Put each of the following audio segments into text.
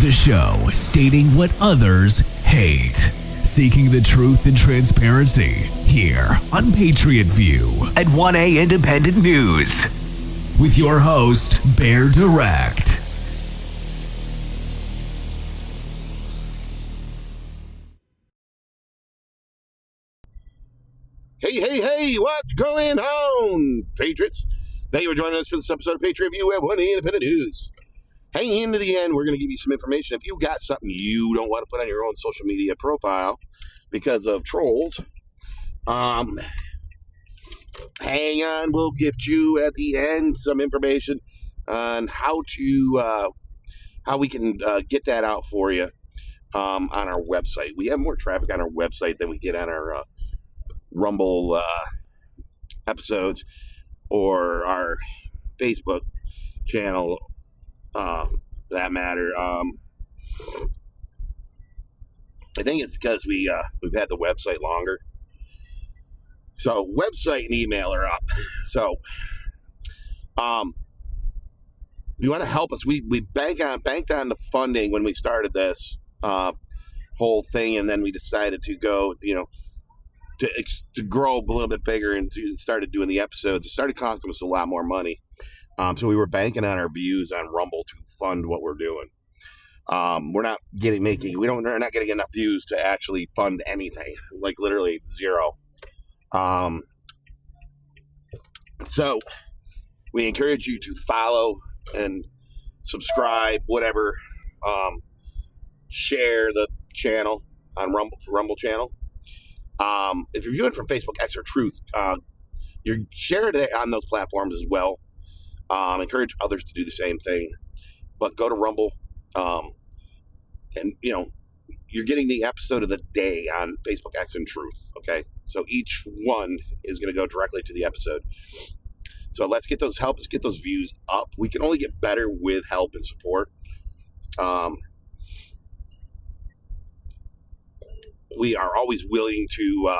a show stating what others hate. Seeking the truth and transparency here on Patriot View at 1A Independent News. With your host, Bear Direct. Hey, what's going on, Patriots? Thank you for joining us for this episode of Patriot View at 1A Independent News. Hang in to the end. We're going to give you some information. If you got something you don't want to put on your own social media profile because of trolls, hang on. We'll gift you at the end some information on how we can get that out for you on our website. We have more traffic on our website than we get on our Rumble episodes or our Facebook channel, for that matter. I think it's because we've had the website longer. So website and email are up. So you want to help us? We banked on the funding when we started this whole thing, and then we decided to go, to grow a little bit bigger and started doing the episodes. It started costing us a lot more money. So we were banking on our views on Rumble to fund what we're doing. We're not getting enough views to actually fund anything, like literally zero. So we encourage you to follow and subscribe, whatever, share the channel on Rumble channel. If you're viewing from Facebook, X, or Truth, you share it on those platforms as well. Encourage others to do the same thing. But go to Rumble, and you're getting the episode of the day on Facebook, X, and Truth. Okay, so each one is going to go directly to the episode. So let's get those views up. We can only get better with help and support. We are always willing to,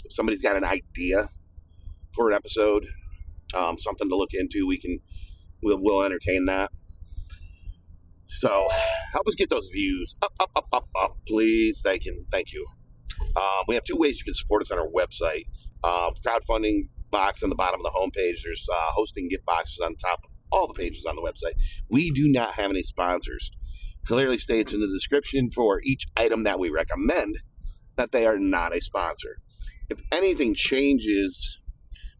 if somebody's got an idea for an episode, something to look into, we'll entertain that. So help us get those views up, please. Thank you. We have two ways you can support us on our website. Crowdfunding box on the bottom of the homepage. There's hosting gift boxes on top of all the pages on the website. We do not have any sponsors. Clearly states in the description for each item that we recommend that they are not a sponsor. If anything changes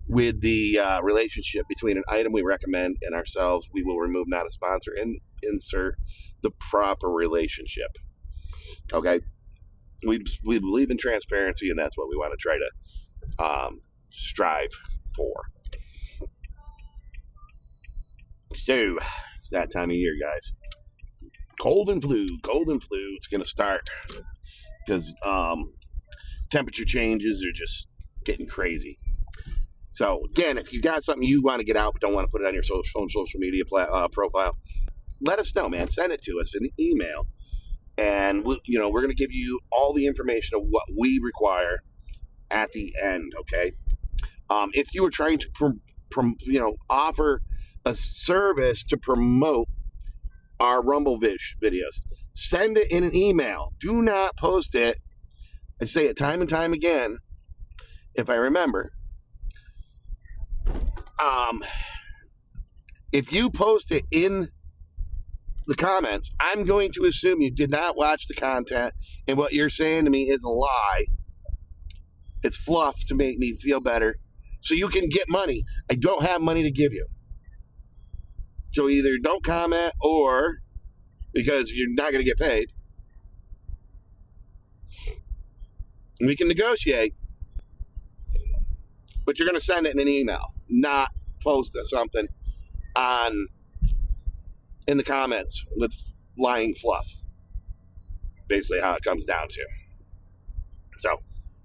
with the relationship between an item we recommend and ourselves, we will remove not a sponsor and insert the proper relationship. Okay? We believe in transparency, and that's what we want to try to strive for. So, it's that time of year, guys. Cold and flu. It's going to start because temperature changes are just getting crazy. So, again, if you got something you want to get out but don't want to put it on your social media profile, let us know, man. Send it to us in an email. And, we're going to give you all the information of what we require at the end, okay? If you were trying to, offer a service to promote our Rumble videos, send it in an email. Do not post it. I say it time and time again, if I remember. If you post it in the comments, I'm going to assume you did not watch the content, and what you're saying to me is a lie. It's fluff to make me feel better, so you can get money. I don't have money to give you. So either don't comment, or because you're not going to get paid, we can negotiate, but you're going to send it in an email, not post something in the comments with lying fluff. Basically how it comes down to. So,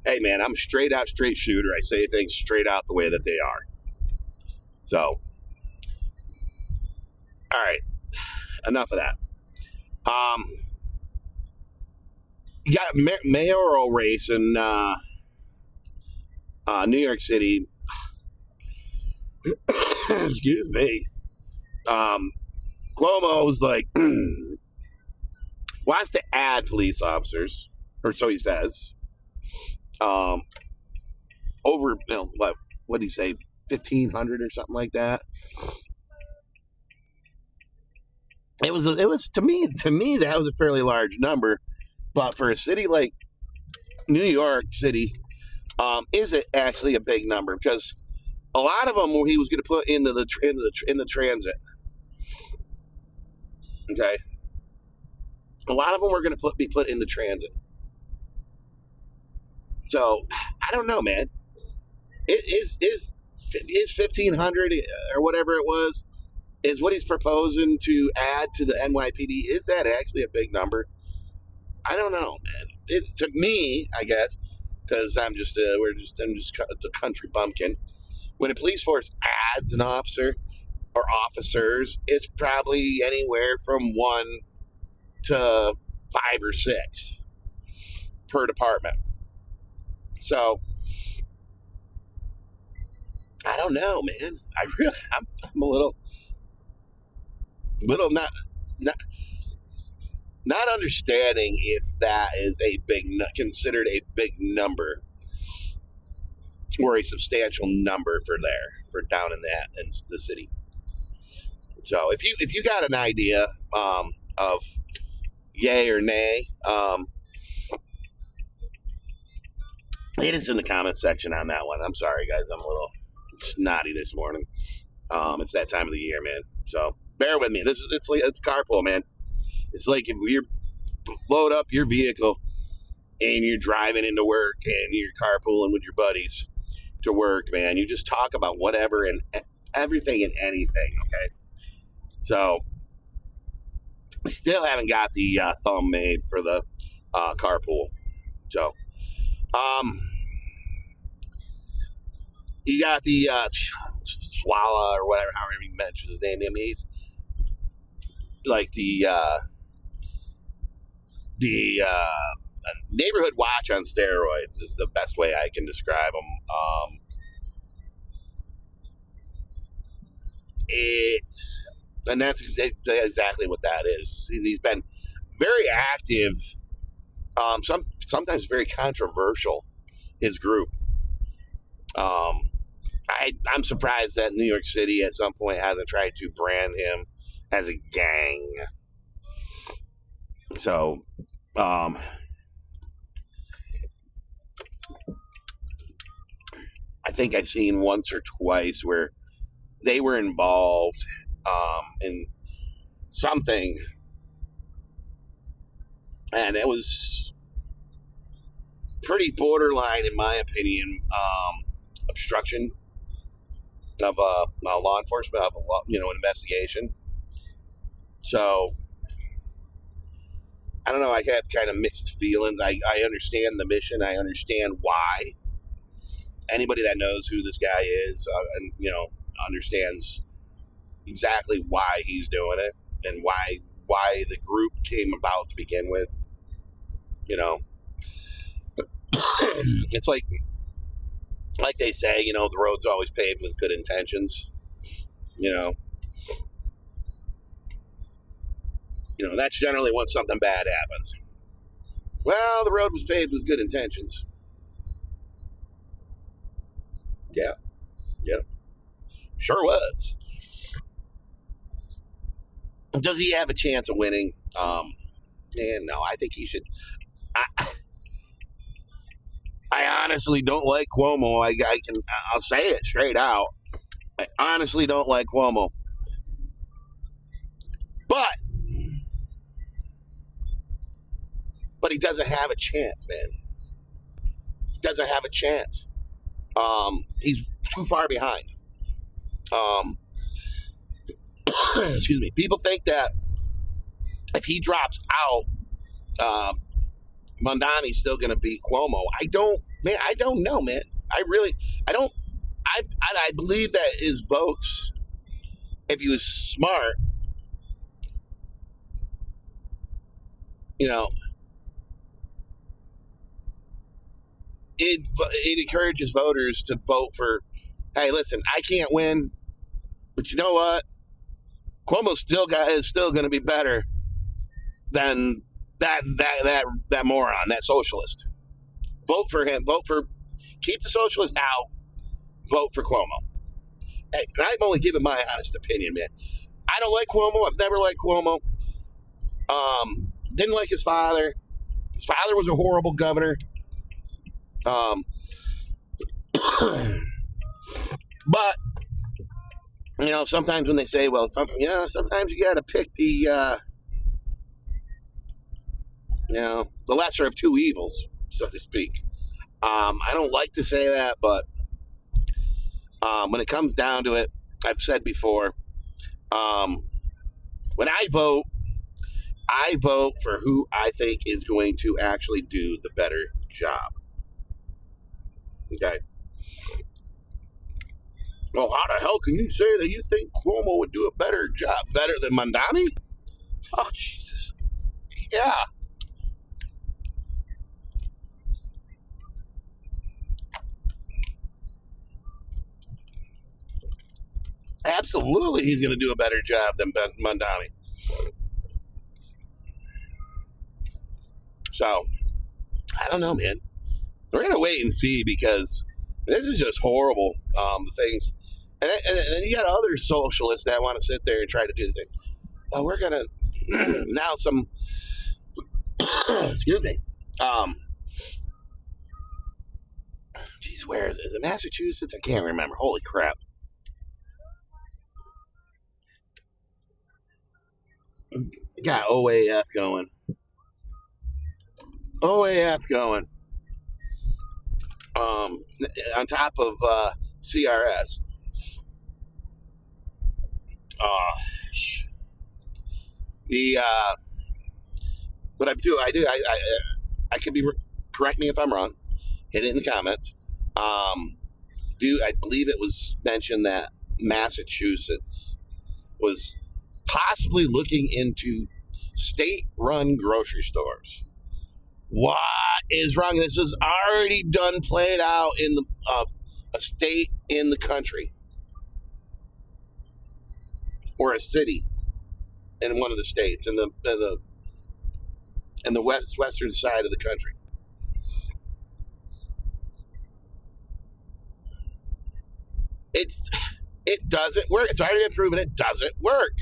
hey man, I'm a straight shooter. I say things straight out the way that they are. So, all right, enough of that. You got mayoral race in New York City. Excuse me. Cuomo was like, wants to add police officers, or so he says. Over, what did he say, 1,500 or something like that. It was to me that was a fairly large number, but for a city like New York City, is it actually a big number? Because a lot of them he was going to put into the transit. Okay, a lot of them were going to be put into transit. So I don't know, man. It is 1,500 or whatever it was, is what he's proposing to add to the NYPD. Is that actually a big number? I don't know, man. To me, I guess, because I'm just a country bumpkin. When a police force adds an officer or officers, it's probably anywhere from 1 to 5 or 6 per department. So I don't know, man. I'm a little not understanding if that is considered a big number or a substantial number for down in the city. So if you got an idea of yay or nay, hit us in the comments section on that one. I'm sorry, guys. I'm a little snotty this morning. It's that time of the year, man. So bear with me. It's carpool, man. It's like if you load up your vehicle and you're driving into work and you're carpooling with your buddies to work, man. You just talk about whatever and everything and anything, okay? So I still haven't got the thumb made for the carpool. So you got the Swala or whatever, however you mention his name. I mean, he's like the neighborhood watch on steroids is the best way I can describe him. That's exactly what that is. He's been very active, sometimes very controversial, his group. I'm surprised that New York City at some point hasn't tried to brand him as a gang. So, I think I've seen once or twice where they were involved in something, and it was pretty borderline, in my opinion, obstruction of law enforcement, of an investigation. So I don't know. I have kind of mixed feelings. I understand the mission. I understand why. Anybody that knows who this guy is, and understands exactly why he's doing it and why the group came about to begin with. It's like they say, the road's always paved with good intentions. That's generally when something bad happens. Well, the road was paved with good intentions. Yeah. Sure was. Does he have a chance of winning? No, I think he should. I honestly don't like Cuomo. I'll say it straight out. I honestly don't like Cuomo. But he doesn't have a chance, man. He doesn't have a chance. He's too far behind. Excuse me. People think that if he drops out, Mondani's still going to beat Cuomo. I don't know, man. I don't. I believe that his votes, if he was smart, it encourages voters to vote for, hey, listen, I can't win, but you know what? Cuomo is still going to be better than that moron, that socialist. Vote for him. Keep the socialist out. Vote for Cuomo. Hey, and I'm only giving my honest opinion, man. I don't like Cuomo. I've never liked Cuomo. Didn't like his father. His father was a horrible governor. But sometimes when they say, well, sometimes you got to pick the lesser of two evils, so to speak. I don't like to say that, but when it comes down to it, I've said before, when I vote for who I think is going to actually do the better job. Okay. Well, how the hell can you say that you think Cuomo would do a better job? Better than Mondani? Oh, Jesus. Yeah. Absolutely, he's going to do a better job than Mondani. So, I don't know, man. We're going to wait and see because this is just horrible, the things. And you got other socialists that want to sit there and try to do the thing. Well, we're going to now some, excuse me. Geez, where is it Massachusetts? I can't remember. Holy crap. Got OAF going. On top of CRS. But I could be correct me if I'm wrong. Hit it in the comments. I believe it was mentioned that Massachusetts was possibly looking into state-run grocery stores. What is wrong? This is already done, played out in a state in the country or a city in one of the states in the western side of the country. It doesn't work. It's already been proven it doesn't work.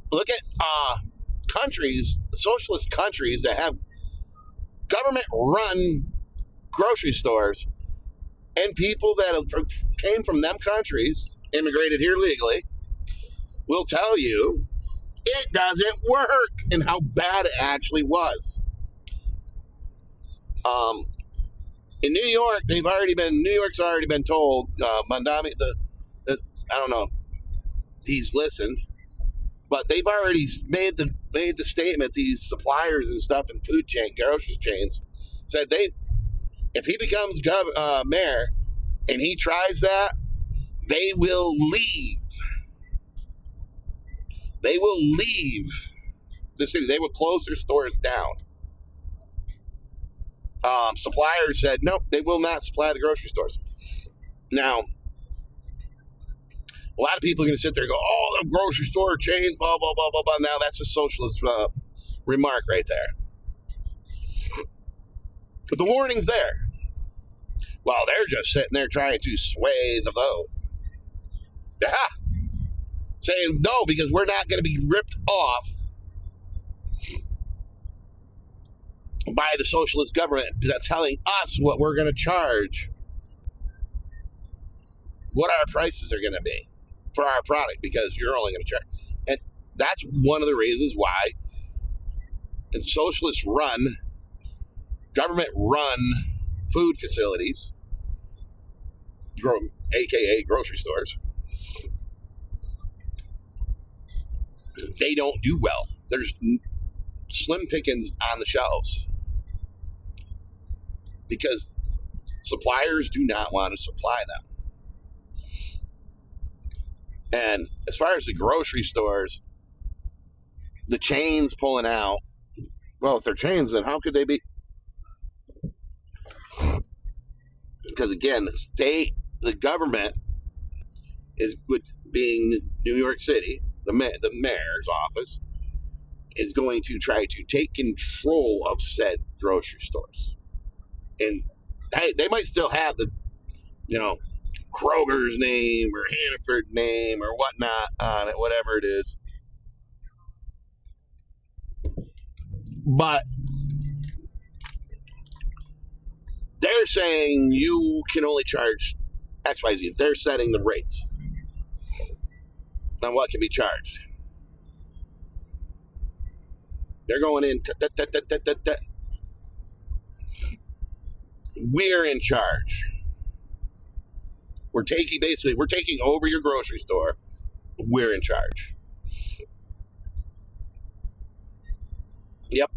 Look at countries, socialist countries that have government-run grocery stores, and people that came from them countries, immigrated here legally, will tell you it doesn't work and how bad it actually was. In New York, New York's already been told, Mondani, I don't know, he's listened, but they've already made the statement. These suppliers and stuff in grocery chains said if he becomes mayor and he tries that, they will leave. They will leave the city. They will close their stores down. Suppliers said no, they will not supply the grocery stores. Now, a lot of people are going to sit there and go, oh, the grocery store chains, blah, blah, blah, blah, blah. Now, that's a socialist remark right there. But the warning's there. Well, they're just sitting there trying to sway the vote. Yeah. Saying no, because we're not going to be ripped off by the socialist government that's telling us what we're going to charge, what our prices are going to be for our product, because you're only going to charge. And that's one of the reasons why in socialist government run food facilities, aka grocery stores, they don't do well. There's slim pickings on the shelves because suppliers do not want to supply them. And as far as the grocery stores, the chains pulling out, well, if they're chains, then how could they be? Because again, the government being New York City, the mayor's office is going to try to take control of said grocery stores. And they might still have the, Kroger's name or Hannaford name or whatnot on it, whatever it is. But they're saying you can only charge XYZ. They're setting the rates on what can be charged. They're going in. We're in charge. We're taking over your grocery store. We're in charge. Yep.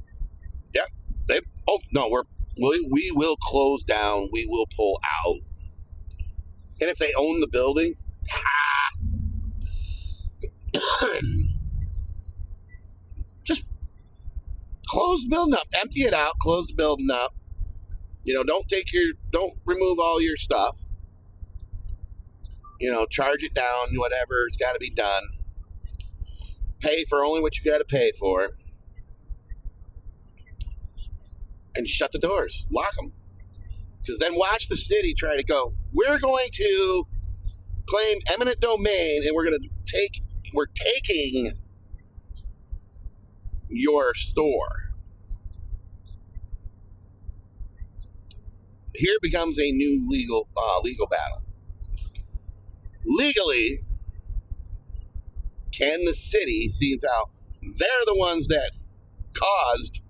We will close down. We will pull out. And if they own the building, just close the building up. Empty it out. Close the building up. Don't remove all your stuff. Charge it down, whatever's got to be done. Pay for only what you got to pay for. And shut the doors. Lock them. Because then watch the city try to go, we're going to claim eminent domain and we're taking your store. Here becomes a new legal battle. Legally, can the city, seems out, they're the ones that caused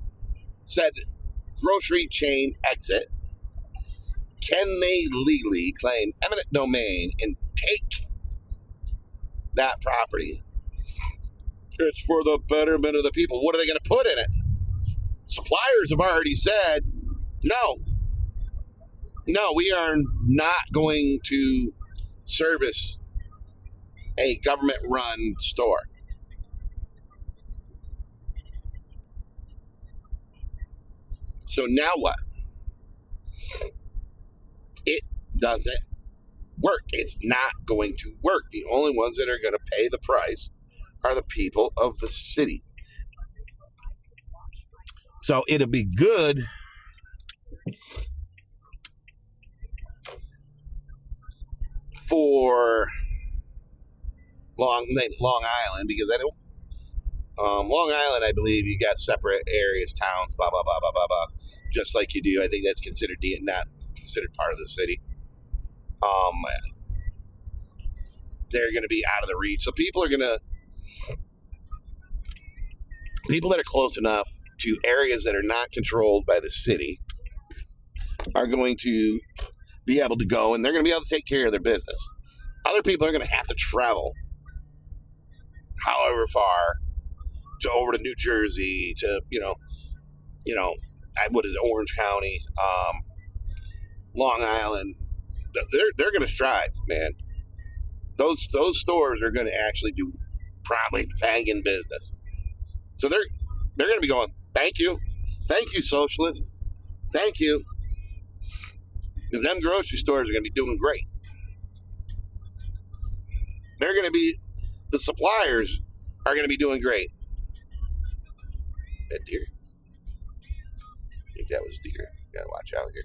said grocery chain exit. Can they legally claim eminent domain and take that property? It's for the betterment of the people. What are they going to put in it? Suppliers have already said, no, we are not going to service a government-run store. So now what? It doesn't work. It's not going to work. The only ones that are going to pay the price are the people of the city. So it'll be good for Long Island, because Long Island, I believe you got separate areas, towns, blah blah blah blah blah blah, just like you do. I think that's considered not considered part of the city. They're going to be out of the reach, so people that are close enough to areas that are not controlled by the city are going to be able to go, and they're going to be able to take care of their business. Other people are going to have to travel however far to over to New Jersey, to what is it, Orange County, Long Island. They're going to strive, man. Those stores are going to actually do probably banging business. So they're going to be going, thank you, Socialist, thank you, because them grocery stores are going to be doing great. They're going to be, the suppliers are going to be doing great. That deer? I think that was deer. Got to watch out here.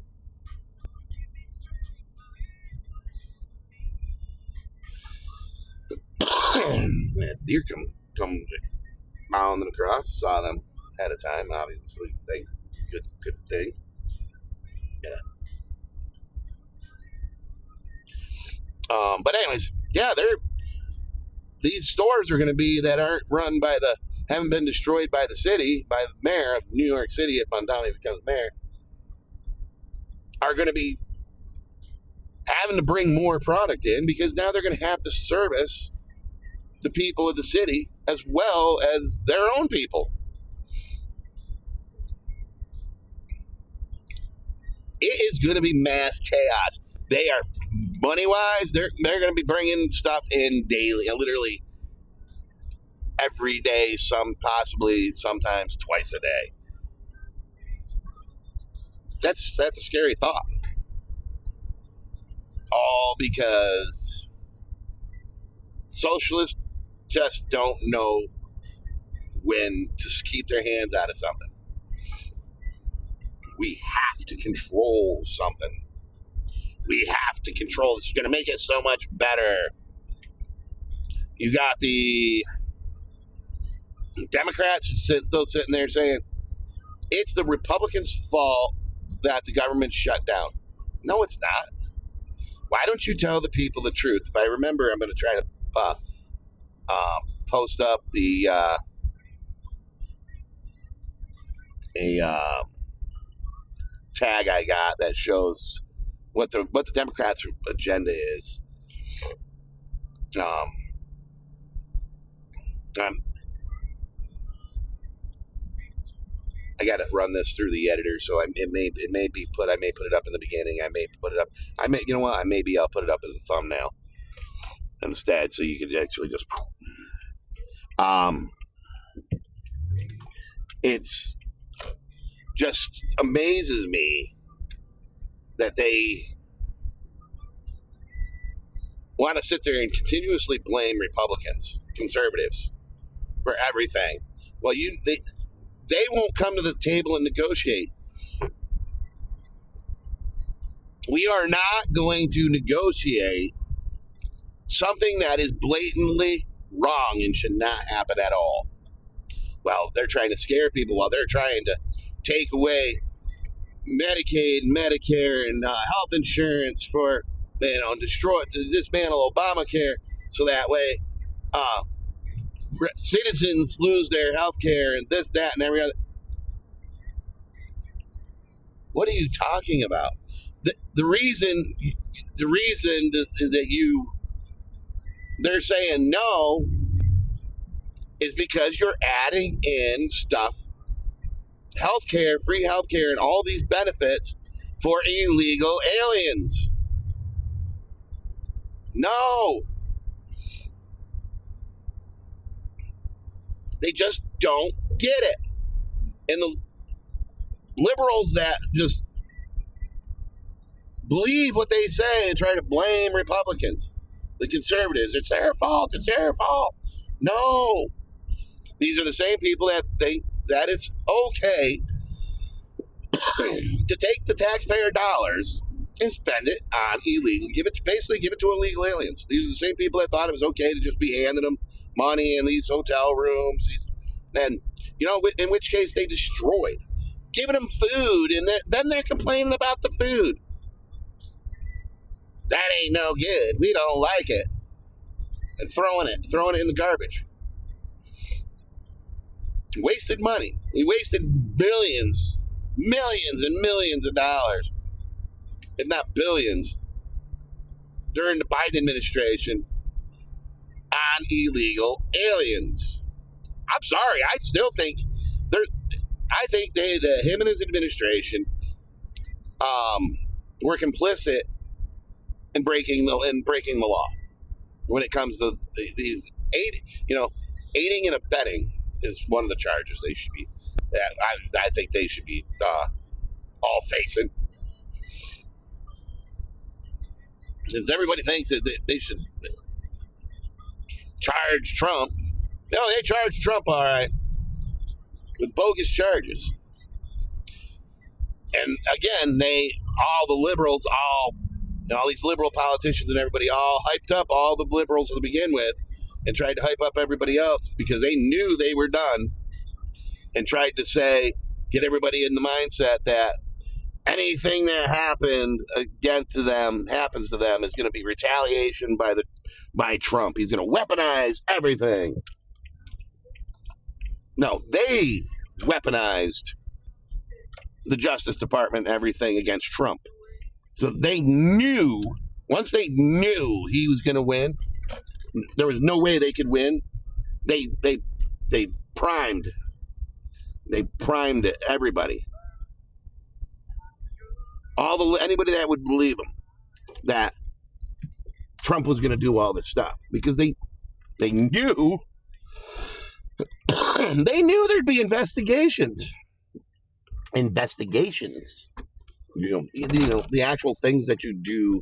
Man, deer come bounding across. I saw them at a time, obviously. Good thing. Yeah. But anyways, yeah, these stores are going to be that haven't been destroyed by the city, by the mayor of New York City, if Mondani becomes mayor, are going to be having to bring more product in, because now they're going to have to service the people of the city as well as their own people. It is going to be mass chaos. They are, money-wise, they're going to be bringing stuff in daily, literally every day, possibly sometimes twice a day. That's a scary thought. All because Socialists just don't know when to keep their hands out of something. We have to control something. We have to control. It's going to make it so much better. You got the Democrats still sitting there saying it's the Republicans' fault that the government shut down. No, it's not. Why don't you tell the people the truth? If I remember, I'm going to try to post up the tag I got that shows what the Democrats' agenda is. I got to run this through the editor, so it may be put. I may put it up in the beginning. I may put it up. You know what? Maybe I'll put it up as a thumbnail instead, so you can actually just. It's just amazes me that they want to sit there and continuously blame Republicans, conservatives, for everything. Well, they won't come to the table and negotiate. We are not going to negotiate something that is blatantly wrong and should not happen at all. Well, they're trying to scare people while they're trying to take away Medicaid, Medicare, and health insurance for, dismantle Obamacare so that way citizens lose their health care and this, that, and every other. What are you talking about? The reason that they're saying no is because you're adding in stuff, healthcare, free healthcare, and all these benefits for illegal aliens. No. They just don't get it. And the liberals that just believe what they say and try to blame Republicans, the conservatives, it's their fault. No. These are the same people that think that it's okay to take the taxpayer dollars and spend it on illegal, give it to illegal aliens. These are the same people that thought it was okay to just be handing them money in these hotel rooms, and in which case they destroyed, giving them food, and then they're complaining about the food. That ain't no good. We don't like it, and throwing it in the garbage. Wasted money. We wasted millions and millions of dollars, if not billions, during the Biden administration on illegal aliens. I'm sorry. I still think him and his administration were complicit in breaking the law when it comes to these aiding and abetting is one of the charges they should be. I think they should be all facing. Since everybody thinks that they should charge Trump. No, they charged Trump all right with bogus charges. And again, all the liberals, all these liberal politicians and everybody all hyped up all the liberals to begin with and tried to hype up everybody else because they knew they were done and tried to get everybody in the mindset that anything that happens to them is going to be retaliation by Trump. He's going to weaponize everything. No, they weaponized the Justice Department and everything against Trump. So they knew, once they knew he was going to win, there was no way they could win. They primed everybody. Anybody that would believe them that Trump was going to do all this stuff because they knew there'd be investigations. The actual things that you do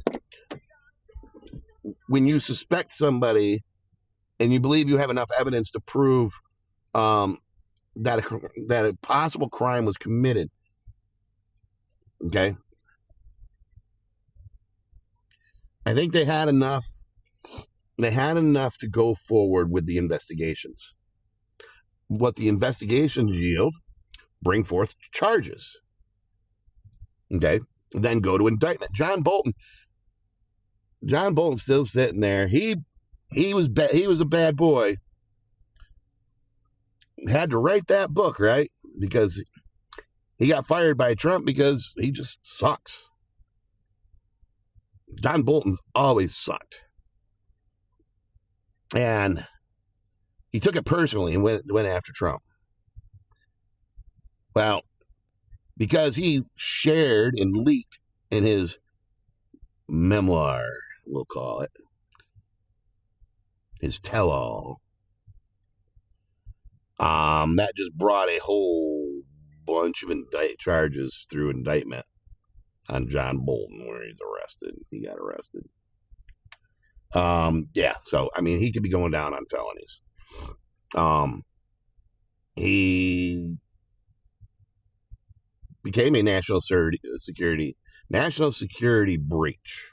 when you suspect somebody and you believe you have enough evidence to prove that a possible crime was committed, okay, I think they had enough. They had enough to go forward with the investigations. What the investigations yield, bring forth charges. Okay, then go to indictment. John Bolton's still sitting there. He was a bad boy. Had to write that book, right? Because he got fired by Trump because he just sucks. John Bolton's always sucked. And he took it personally and went after Trump. Well, because he shared and leaked in his memoir, we'll call it, his tell-all, that just brought a whole bunch of charges through indictment on John Bolton, where he's arrested. He got arrested. Yeah, so I mean, he could be going down on felonies. He became a national security breach,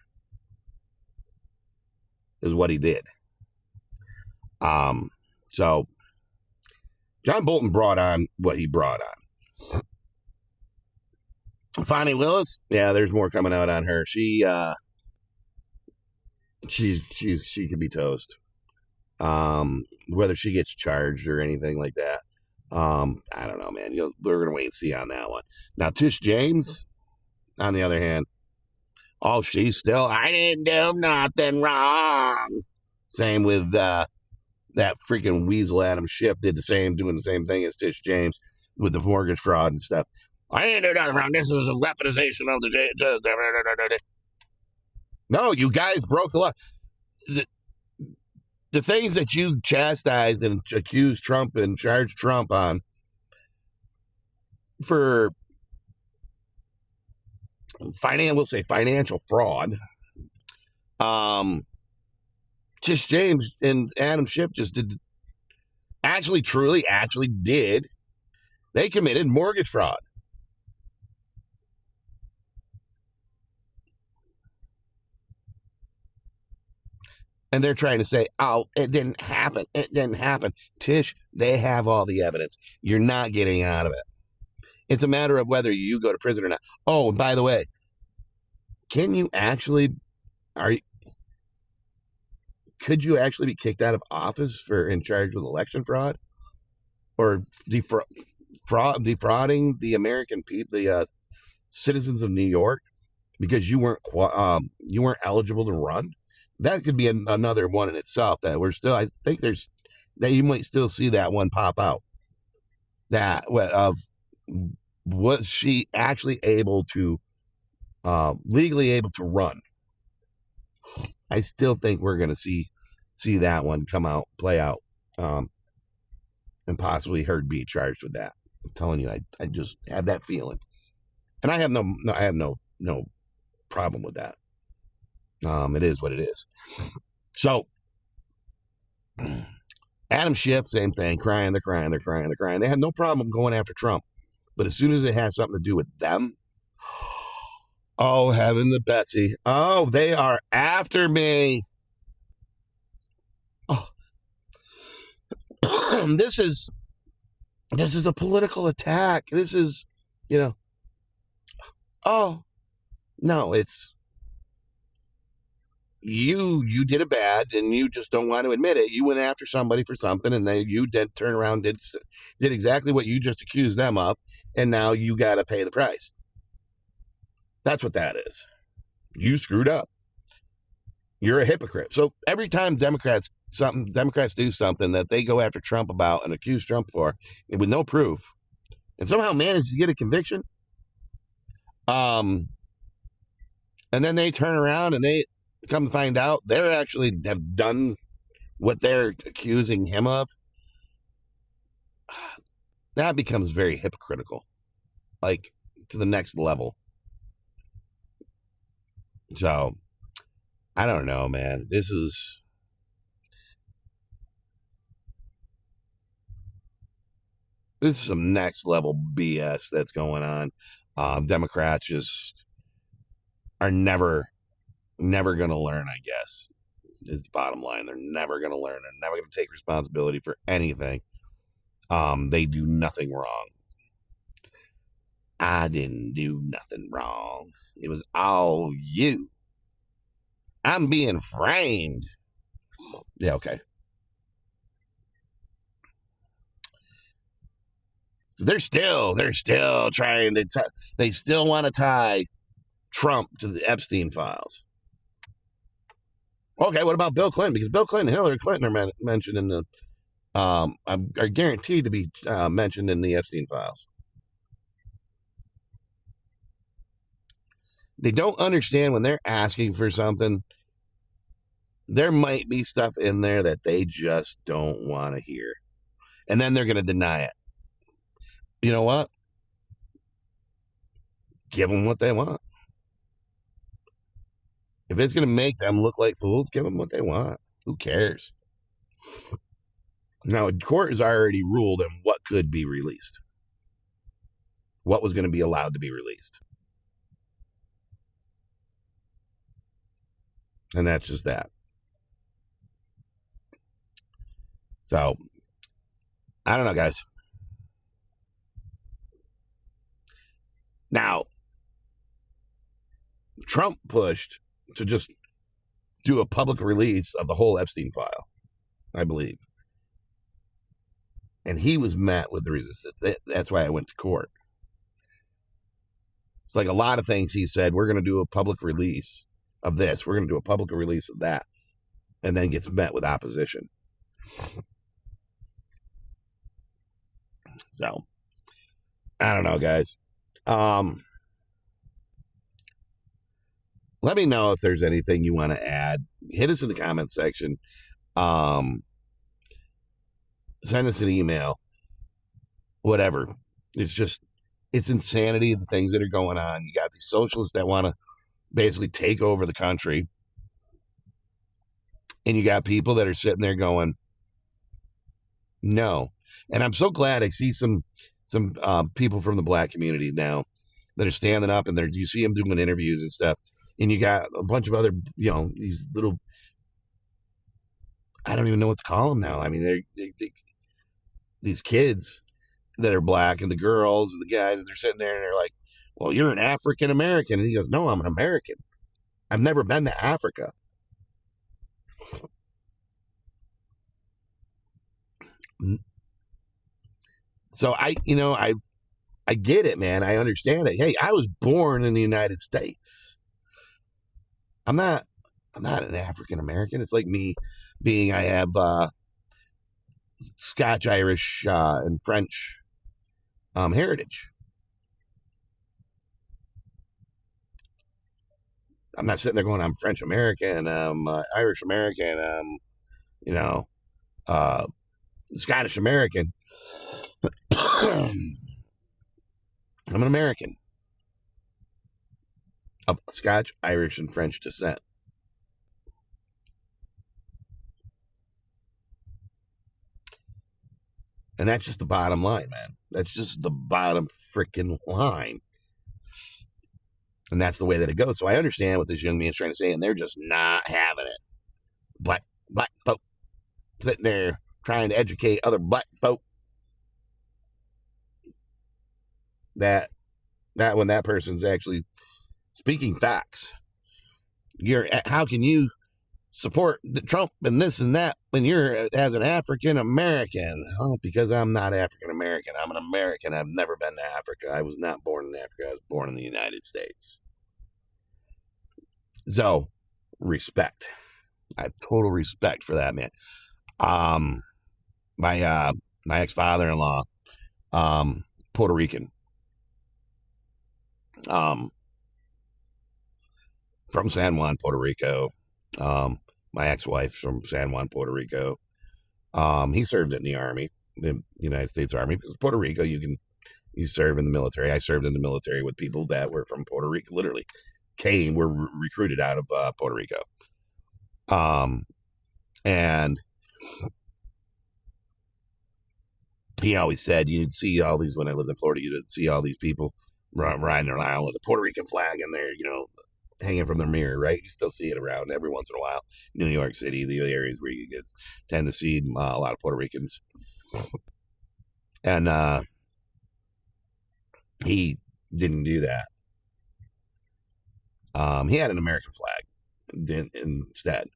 is what he did. So John Bolton brought on what he brought on. Fani Willis, yeah, there's more coming out on her. She could be toast. Whether she gets charged or anything like that, I don't know, man. We're gonna wait and see on that one. Now, Tish James, on the other hand, she's still, I didn't do nothing wrong. Same with that freaking weasel Adam Schiff doing the same thing as Tish James with the mortgage fraud and stuff. I didn't do nothing wrong. This is a weaponization of the. No, you guys broke the law. The things that you chastise and accuse Trump and charge Trump on for financial fraud. Tish James and Adam Schiff just did. They committed mortgage fraud. And they're trying to say, oh, it didn't happen. It didn't happen. Tish, they have all the evidence. You're not getting out of it. It's a matter of whether you go to prison or not. Oh, and by the way, could you actually be kicked out of office for in charge with election fraud or defrauding the American people, the citizens of New York, because you weren't eligible to run? That could be another one in itself that I think that you might still see that one pop out. Was she actually able to, legally able to run? I still think we're going to see that one play out, and possibly her be charged with that. I'm telling you, I just have that feeling, and I have no problem with that. It is what it is. So, Adam Schiff, same thing, crying. They have no problem going after Trump. But as soon as it has something to do with them, oh, heaven to Betsy. Oh, they are after me. Oh. This is a political attack. This is, oh, no, it's, you did it bad and you just don't want to admit it. You went after somebody for something and you did turn around, did exactly what you just accused them of, and now you got to pay the price. That's what that is. You screwed up. You're a hypocrite. So every time Democrats do something that they go after Trump about and accuse Trump for, with no proof, and somehow manage to get a conviction, and then they turn around and they come to find out they're actually have done what they're accusing him of, that becomes very hypocritical, like to the next level. So, I don't know, man. This is This is some next level BS that's going on. Democrats just are never going to learn, I guess, is the bottom line. They're never going to learn. They're never going to take responsibility for anything. They do nothing wrong. I didn't do nothing wrong. It was all you. I'm being framed. Yeah, okay. They're still trying to. They still want to tie Trump to the Epstein files. Okay, what about Bill Clinton? Because Bill Clinton and Hillary Clinton are mentioned in the, are guaranteed to be mentioned in the Epstein files. They don't understand when they're asking for something. There might be stuff in there that they just don't want to hear. And then they're going to deny it. You know what? Give them what they want. If it's going to make them look like fools, give them what they want. Who cares? Now, the court has already ruled on what could be released. What was going to be allowed to be released. And that's just that. So, I don't know, guys. Now, Trump pushed to just do a public release of the whole Epstein file, I believe. And he was met with the resistance. That's why I went to court. It's like a lot of things he said, we're going to do a public release of this. We're going to do a public release of that. And then gets met with opposition. So, I don't know, guys. Let me know if there's anything you want to add. Hit us in the comment section. Send us an email. Whatever. It's insanity, the things that are going on. You got these socialists that want to basically take over the country. And you got people that are sitting there going, no. And I'm so glad I see some people from the black community now that are standing up, and you see them doing interviews and stuff. And you got a bunch of other, these little, I don't even know what to call them now. I mean, these kids that are black, and the girls and the guys, and they're sitting there and they're like, well, you're an African American. And he goes, no, I'm an American. I've never been to Africa. So I get it, man. I understand it. Hey, I was born in the United States. I'm not an African American. It's like me being, I have Scotch, Irish, and French heritage. I'm not sitting there going, I'm French American, I'm Irish American, Scottish American. I'm an American of Scotch, Irish, and French descent. And that's just the bottom line, man. That's just the bottom freaking line. And that's the way that it goes. So I understand what this young man's trying to say, and they're just not having it. Black folk sitting there trying to educate other black folk that when that person's actually speaking facts. How can you support Trump and this and that when you're as an African American? Oh, because I'm not African American. I'm an American. I've never been to Africa. I was not born in Africa. I was born in the United States. So, respect. I have total respect for that, man. My ex-father-in-law, Puerto Rican. From San Juan, Puerto Rico. My ex-wife from San Juan, Puerto Rico. He served in the Army, the United States Army. Because Puerto Rico, you serve in the military. I served in the military with people that were from Puerto Rico, literally were recruited out of Puerto Rico. And he always said you'd see all these when I lived in Florida. You'd see all these people riding around with a Puerto Rican flag in there, hanging from their mirror, right? You still see it around every once in a while. New York City, the areas where you tend to see a lot of Puerto Ricans. And he didn't do that. He had an American flag instead.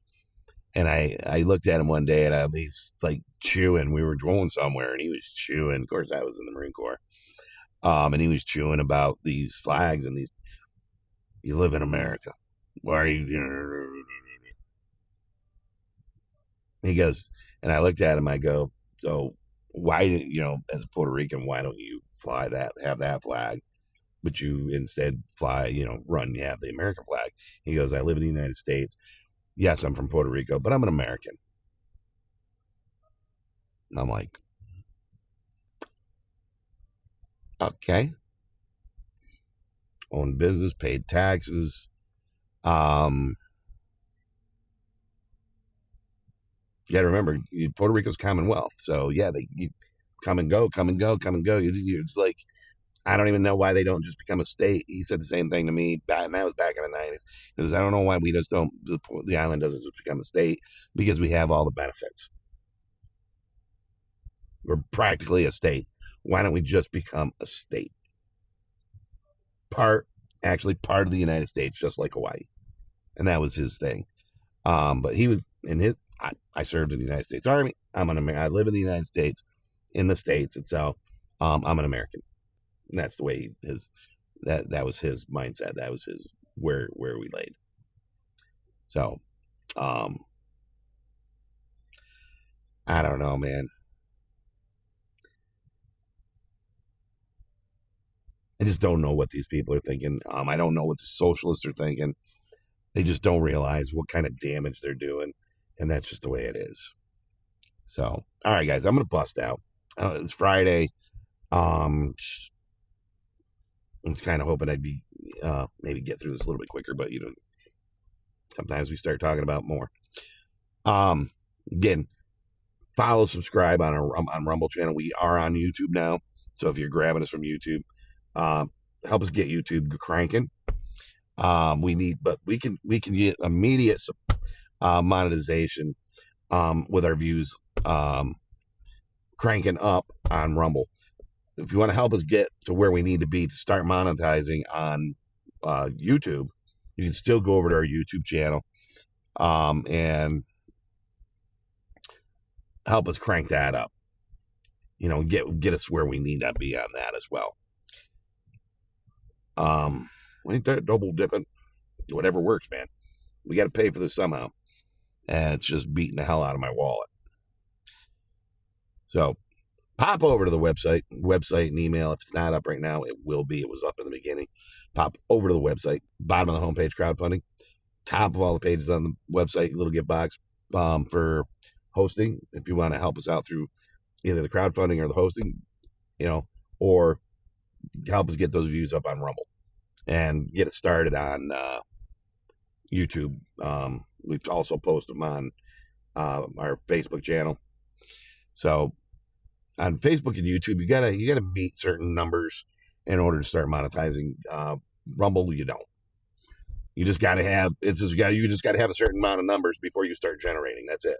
And I looked at him one day, and he's like chewing. We were going somewhere, and he was chewing. Of course, I was in the Marine Corps. And he was chewing about these flags and these. You live in America. Why are you? He goes, and I looked at him. I go, so why did as a Puerto Rican, why don't you have that flag, but you instead fly, run, you have the American flag? He goes, I live in the United States. Yes, I'm from Puerto Rico, but I'm an American. And I'm like, okay. Owned business, paid taxes. You got to remember, Puerto Rico's Commonwealth. So, yeah, you come and go, come and go, come and go. It's like, I don't even know why they don't just become a state. He said the same thing to me, and that was back in the 90s. Because I don't know why we just don't, the island doesn't just become a state, because we have all the benefits. We're practically a state. Why don't we just become a state? Part of the United States, just like Hawaii. And that was his thing. But he was in his, I served in the United States Army. I live in the United States, in the States itself. I'm an American. And that's the way that was his mindset. That was his, where we laid. So, I don't know, man. I just don't know what these people are thinking. I don't know what the socialists are thinking. They just don't realize what kind of damage they're doing. And that's just the way it is. So, all right, guys, I'm going to bust out. It's Friday. I was kind of hoping I'd be maybe get through this a little bit quicker, but sometimes we start talking about more. Again, follow, subscribe on Rumble channel. We are on YouTube now, so if you're grabbing us from YouTube, help us get YouTube cranking. We can get immediate monetization with our views cranking up on Rumble. If you want to help us get to where we need to be to start monetizing on YouTube, you can still go over to our YouTube channel and help us crank that up. Get us where we need to be on that as well. We ain't double dipping. Whatever works, man. We got to pay for this somehow, and it's just beating the hell out of my wallet. So, pop over to the website and email. If it's not up right now, it will be. It was up in the beginning. Pop over to the website, bottom of the homepage, crowdfunding. Top of all the pages on the website, little gift box for hosting. If you want to help us out through either the crowdfunding or the hosting, or help us get those views up on Rumble and get it started on YouTube. We also post them on our Facebook channel. So on Facebook and YouTube, you gotta meet certain numbers in order to start monetizing. Rumble, you don't. You just gotta have a certain amount of numbers before you start generating. That's it.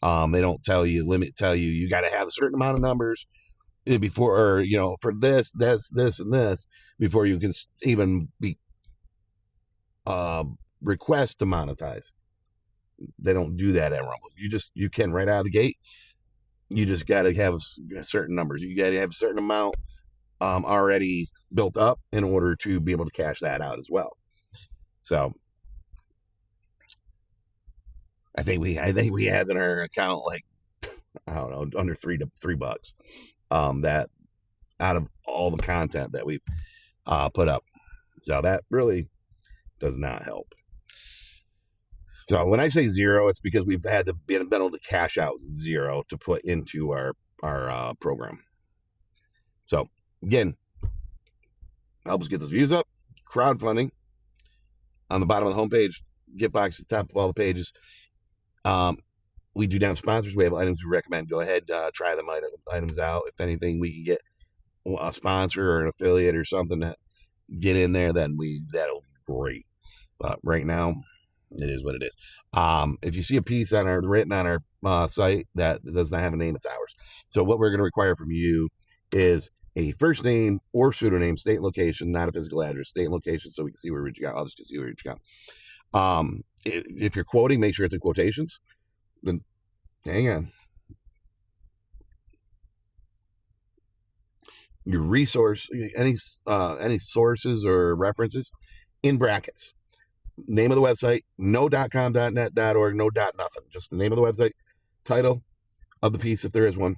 They don't tell you you gotta have a certain amount of numbers before, or for this, and this before you can even be request to monetize. They don't do that at Rumble. You can right out of the gate. You just got to have certain numbers. You got to have a certain amount already built up in order to be able to cash that out as well. So I think we have in our account, like, I don't know, under $3 that out of all the content that we've put up. So that really does not help. So when I say zero, it's because we've had to been able to cash out zero to put into our program. So again, help us get those views up. Crowdfunding on the bottom of the homepage, gift box at the top of all the pages. we do have sponsors. We have items we recommend. Go ahead, try them items out. If anything, we can get a sponsor or an affiliate or something to get in there, then that'll be great. But right now, it is what it is. If you see a piece written on our site that does not have a name, it's ours. So what we're going to require from you is a first name or pseudonym, state and location, not a physical address, state and location, so we can see where we're reaching out. Others can see where we're reaching out. If you're quoting, make sure it's in quotations. Then hang on. Your resource, any sources or references in brackets. Name of the website, no .com, .net, .org, no .nothing. Just the name of the website, title of the piece if there is one,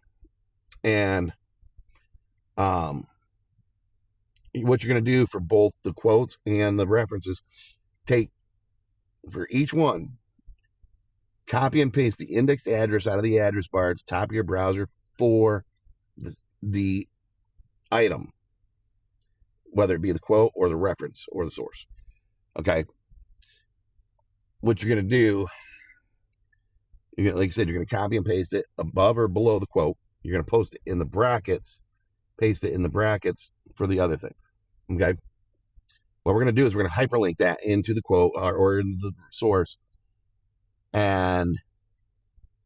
and what you're going to do for both the quotes and the references, take for each one, copy and paste the indexed address out of the address bar at the top of your browser for the item, whether it be the quote or the reference or the source. Okay. What you're going to do, like I said, you're going to copy and paste it above or below the quote. You're going to post it in the brackets, paste it in the brackets for the other thing. Okay. What we're going to do is we're going to hyperlink that into the quote or into the source. And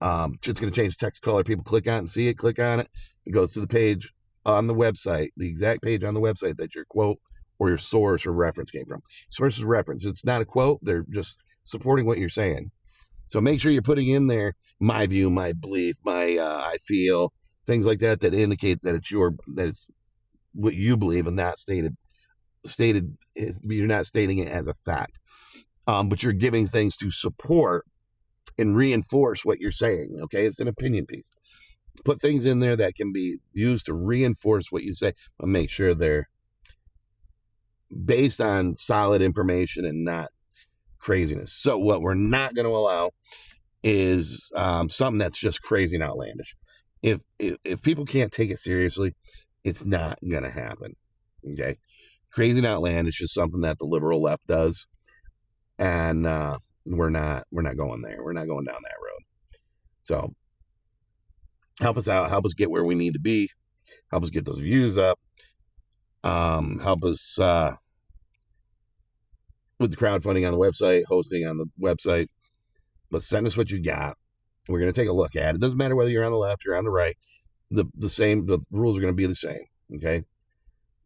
it's going to change the text color. People click on it and see it, click on it. It goes to the page on the website, the exact page on the website that your quote or your source or reference came from. Source is reference. It's not a quote. They're just supporting what you're saying. So make sure you're putting in there my view, my belief, my I feel, things like that indicate that it's what you believe and not stated. You're not stating it as a fact, but you're giving things to support and reinforce what you're saying. Okay, it's an opinion piece. Put things in there that can be used to reinforce what you say, but make sure they're based on solid information and not craziness. So what we're not going to allow is something that's just crazy and outlandish. If people can't take it seriously, it's not going to happen. Okay, crazy and outlandish is something that the liberal left does, and we're not going there. We're not going down that road. So help us out. Help us get where we need to be. Help us get those views up. Help us with the crowdfunding on the website, hosting on the website. But send us what you got. We're going to take a look at it. It doesn't matter whether you're on the left or on the right. The rules are going to be the same. Okay.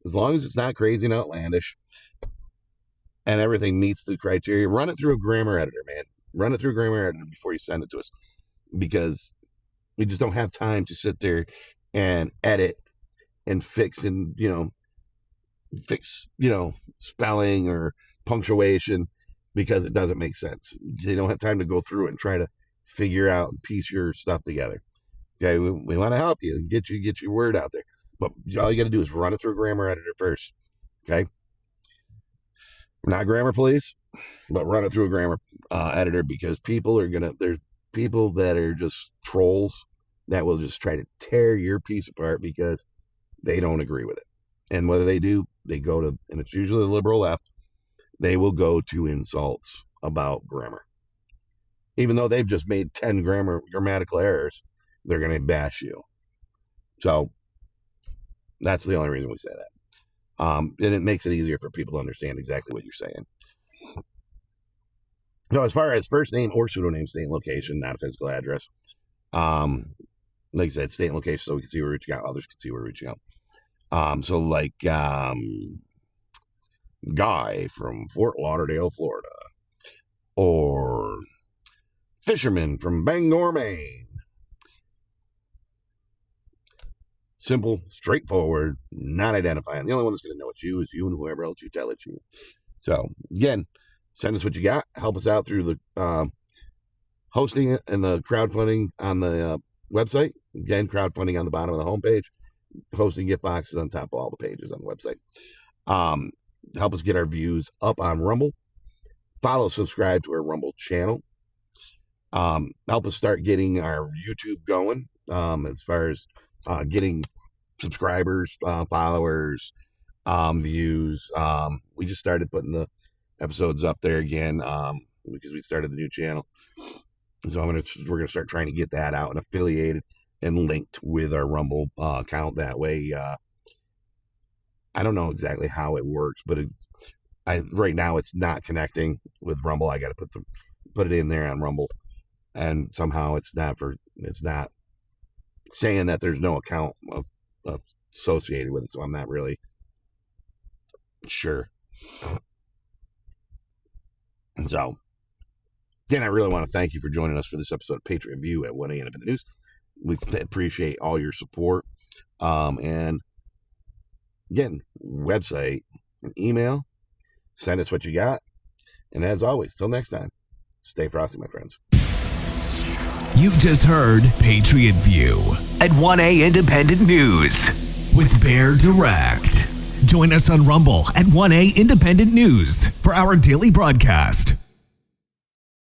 As long as it's not crazy and outlandish and everything meets the criteria, run it through a grammar editor, man. Run it through a grammar editor before you send it to us, because we just don't have time to sit there and edit and fix spelling or punctuation because it doesn't make sense. They don't have time to go through it and try to figure out and piece your stuff together. Okay, we want to help you and get your word out there, but all you got to do is run it through a grammar editor first. Okay, we're not grammar police, but run it through a grammar editor, because there's people that are just trolls that will just try to tear your piece apart because they don't agree with it. And whether they do, they go to, and it's usually the liberal left, they will go to insults about grammar. Even though they've just made 10 grammatical errors, they're going to bash you. So that's the only reason we say that. And it makes it easier for people to understand exactly what you're saying. So as far as first name or pseudonym, state and location, not a physical address. Like I said, state and location, so we can see where we're reaching out. Others can see where we're reaching out. So like Guy from Fort Lauderdale, Florida, or Fisherman from Bangor, Maine. Simple, straightforward, not identifying. The only one that's going to know it's you is you, and whoever else you tell it's you. So again, send us what you got. Help us out through the hosting it and the crowdfunding on the website. Again, crowdfunding on the bottom of the homepage. Hosting gift boxes on top of all the pages on the website. Help us get our views up on Rumble. Follow, subscribe to our Rumble channel. Help us start getting our YouTube going, as far as getting subscribers, followers, views. We just started putting the episodes up there again, because we started the new channel. So we're gonna start trying to get that out and affiliated and linked with our Rumble account. That way, I don't know exactly how it works, but right now it's not connecting with Rumble. I got to put it in there on Rumble, and somehow it's not saying that there's no account associated with it. So I'm not really sure. So again, I really want to thank you for joining us for this episode of Patriot View at 1A Independent News. We appreciate all your support. And again, website and email. Send us what you got. And as always, till next time, stay frosty, my friends. You just heard Patriot View at 1A Independent News with Bear Direct. Join us on Rumble at 1A Independent News for our daily broadcast.